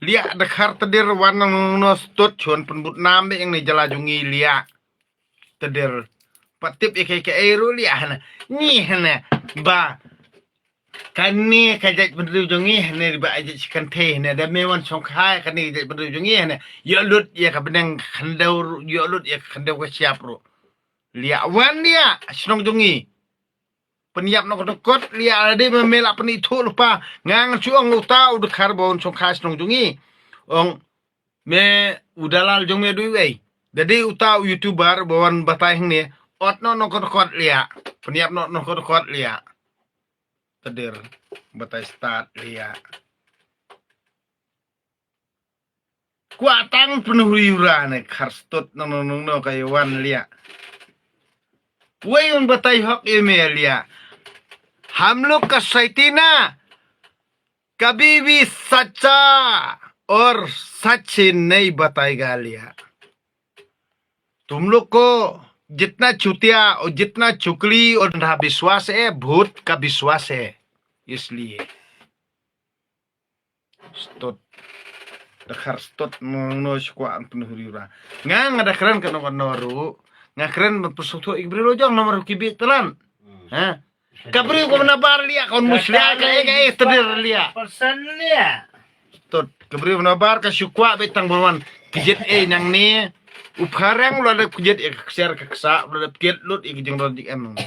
Lia dekhar tedir wanang nostot chuan penbut nambe yang ni jalajungi lia tedir patip ke airu lia hana ni hana ba kani kajat pendu jungi hana ba ajat chikan the hana da mewan songkhai kani kajat pendu jungi hana yolut ya ka benang khandau yolut ya khandau ka siap ro lia wan lia snong jungi peniap nak dekot lia ade memelak penitu lupa ngang chuang utau dekhar bon songkhai snong jungi ong me udalal jong me dui wei jadi utau youtuber bawan batai ni ot no kot lia peniap no kot lia tedir batai start lia kuatang penuh yuran karstut no kayuan lia wei un batai hok email lia हम लोग का सैतीना कभी भी सच्चा और सच नहीं बताएगा लिया तुम लोग को जितना चुतिया और जितना चुकली और अंधा विश्वास है भूत का विश्वास है इसलिए stot dakar stot no skwa penuh riura ngang ada keren kan noru ngakren pesutu ibrilo jong nomor kibik telan ha kabri ko nabar liya kon muslia ka tedir liya persen liya tot kabri ko nabar ka syukwa betang bawan kijet nang ni upharang lo ada kijet share ka ksa lo ada kijet lut ikjeng ron dik em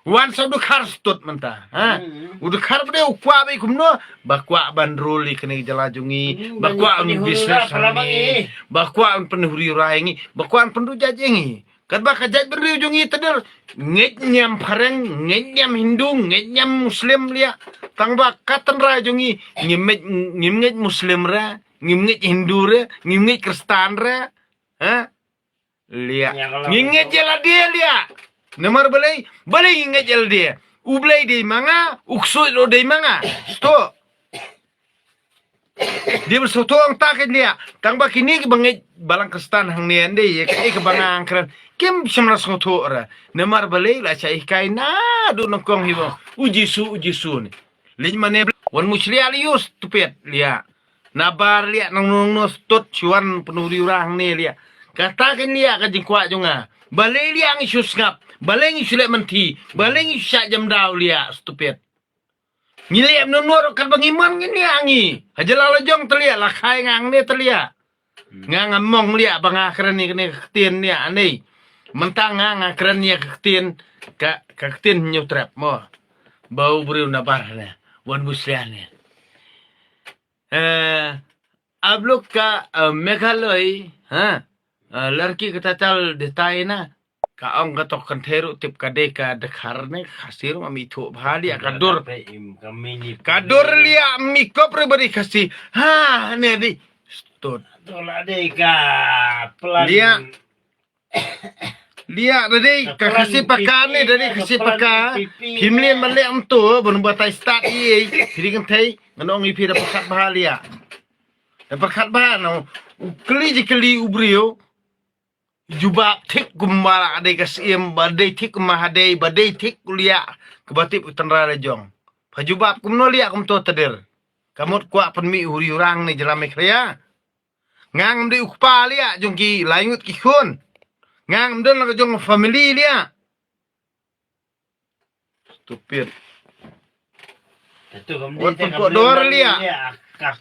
wan sa du khar stot menta ha udah khar bde ukwa be kumno bakwa bandrol ikne jalajungi bakwa bisnes ni bakwa penhuri raingi bakwa pendu jajengi kan bakajat berujungi tedir ngejnyam pareng ngejnyam hindu ngejnyam muslim lia tang bakatan rajungi ngimet muslim ra ngimet hindu ra ngimet kristan ra ha lia ngimet jela dia lia nomor balai ngimet jela dia ublai de manga uksu do de manga sto dia bersotong taket dia tang bakini banget balang kristan hang ni ande ya ke bangang keren kim semra soto ora nemar balai la chai kai na do nongkong hibo uji su ni lin mane wan muslia lius tupet lia nabar lia nong nostot chuan penuri urang ni lia katakan lia ka jingkwa junga balai lia ngi susngap balai ngi sule menti balai ngi syak jam daw lia stupet ngilem nonor kan bangiman ngini angi hajalala jong telia la khai ngang ne telia ngang among lia banga keren ni kene ketien ni anei mentang ngang keren ni ketien ka ketien nyutrap mo bau beriu nabar ne wan musliane abluk ka meghaloi ha lड़की kata tal detai na ka ong gatok kan theru tip kade ka dekhar ne khasir mami thu bhali kadur lia mikop re bari khasi ha ne di stot tola de ka pelan lia dari ka khasi pakan ne dari khasi paka himlin male am tu bon batai start ye hiri kan thai nong ipi da pakat bhalia da pakat ba no kli ubrio jubab thik gumbala adai kasim badai thik mahadai badai thik kulia kebatip utanra lejong pajubab kumno lia kum to tedir kamut kwa penmi huri urang ni jalam kriya ngang di ukpa lia jongki laingut kikun ngang den la jong family lia stupid wat ko dor lia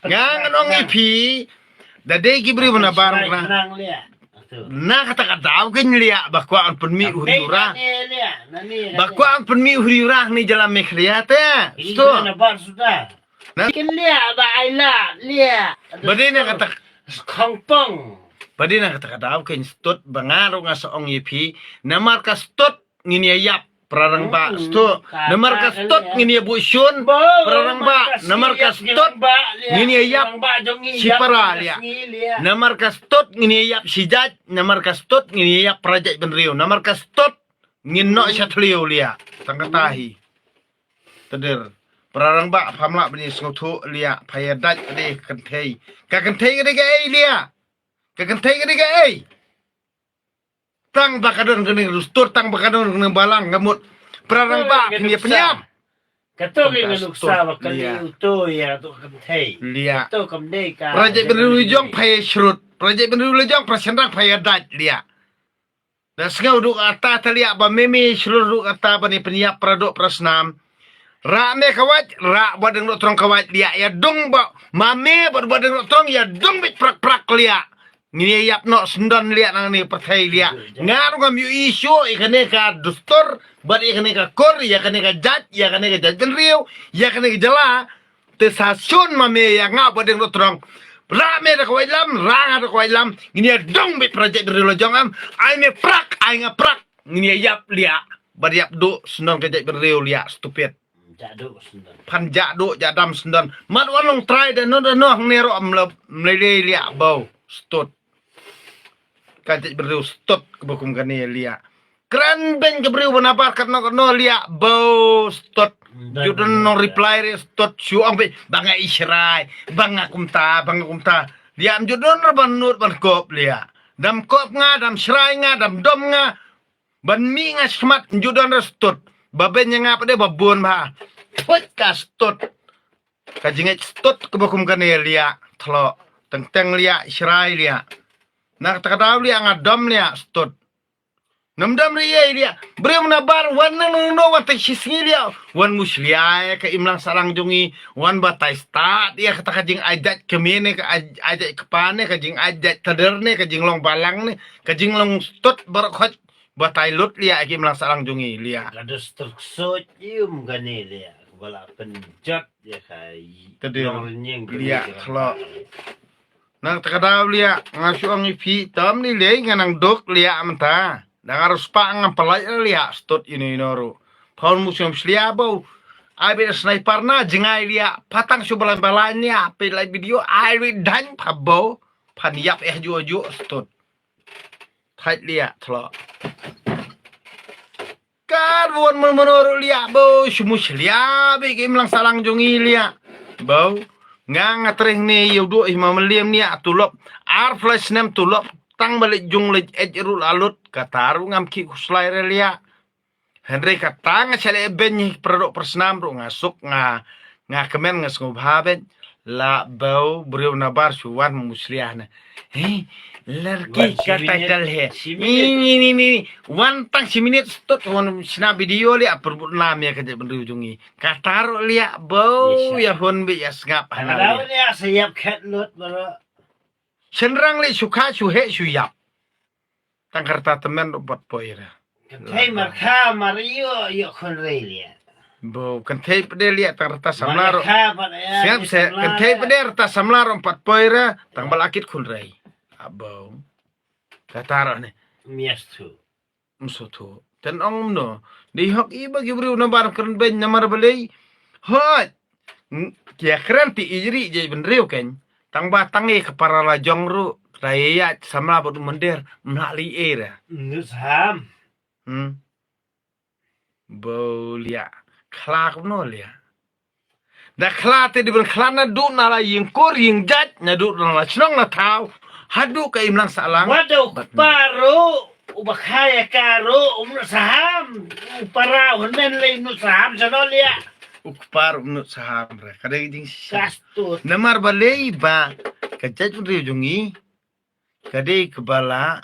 ngang nong ipi dadai kibri menabar na na kata lia bakwa an penmi huri urang bakwa an penmi huri urang ni jalam kriya te sto nabar sudah kin lia ba aila lia badina kata kongpong badina kata stot bangaro nga sa ong ipi namar ka stot ngini yap prarang ba sto namar ka stot ngini busyun prarang ba namar ka stot ngini yap si paralia namar ka stot ngini yap si jaj namar ka stot ngini yap prajat benrio namar ka stot nginno satliu lia tangkatahi tedir prarang ba phamla bani sngothu lia phayadat de kanthei ka kanthei de ga lia ka kanthei de ga tang bakadon kene rustur tang bakadon kene balang gamut prarang ba kini penyam Kato rin nga nuksawa ka Lia. liuto ya to kamtay. Lia. Kato kamday ka. Raja Benru Jong pay shrut. Raja Benru Jong prasendak pay adat lia. Das ngau duk ata talia ba meme shrut duk ata ba ni peniap pradok prasnam. Ra me kawat ra badeng dok trong kawat lia ya dong ba mame badeng dok trong ya dong bit prak lia. Ngini yap no sendan lia nang ni perthai lia. Ngar ngam yu isu ikane ka dustur bad ikane ka kor ya kane ka jat ya kane ka jat riu ya kane ka jala te sasun mame ya nga badeng dok trong. Ra me da kawai lam ra da kawai lam ngini ya dong bit project dari lo jong am ai me prak ai nga prak ngini yap lia bad yap do sendan ka jat riu lia stupid. Jaduk sendan. Pan jaduk jadam sendan. Mat wanong try dan no hang nero am mlele lia bau stut. Kajik beriu stut kebukum kani lia. Keren ben kebriu benabar katno lia bau stut. Judon no reply re stut syu ampe banga israi banga kumta. Dia am judon ban nut ban kop lia. Dam kop nga dam srai nga dam dom nga. Ban mi nga smat judon re stut. Baben nga pa de babon ba. Put ka stut. Kajinget stut kebukum kani lia. Tlo teng lia israi lia. Nak takadaw liya nga dom liya stut. Namdam liya. Beri menabar wan nang no wan tagsisngi liya. Wan musliya ka imlang sarang jungi. Wan batay stat. Iya kata kajing ajat kemene ka ajat kepane. Kajing ajat taderne. Kajing long balang ni. Kajing long stut barakot. Batay lut liya ka imlang sarang jungi liya. Kados tersot yung gani liya. Wala penjat ya kay. Kadir Nyeng liya kalau nang takadaw liya ngasu ang ipi tam ni le nganang dok liya amta nang harus pa ang palay liya stut inoru paun musim liya bau ai be sniper na jengai liya patang subalan balanya pilai video ai wi dan pabau paniap juju stut thait liya thlo karwon menuru liya bau sumus liya be kim lang salang jongi liya bau nga treh ni yudu imamaliam ni atulop ar flash nem tulop tang balik jung lej ejrul alut kataru ngam ki kuslai relia Henry katang chale ben ni produk persnam ru ngasuk nga kemen ngasngub haben la bau beriu nabar suwan musliahna larki kata dal he ini wan tang si minit stot wan sina video li apur nam ya kaje bendu jungi katar li bau ya hon bi ya ngap Kalau ni sayap kat lut bara. senrang li suka suhe suyap tang karta temen obat poira Katay marka Mario yo kon relia. bau kentei pede li tang karta samlar Marka pada ya. siap se kentei pede karta samlar obat poira tang balakit kunrai abau katar ne Mias tu. Msoto. Dan ong no. Di hok iba gibriu na barang keren ben namar balay. Hot. Kaya keren ti ijri jay benriu ken. Tang batang e kapara la jongru. Raya sama bodu mender. Mlali era. Nusham. Bau lia. Klak no lia. Da klate di ben klana du na la yung kor yung jat. Na du na la chnong na tau. Hadu ka imlang salang. Waduh paro. Ubakaya karo saham. Para men lay no saham sa nolia. Ukpar unut saham re. Kadang jing Kastut. namar balay ba? Kajat riu jungi. Kadai kebala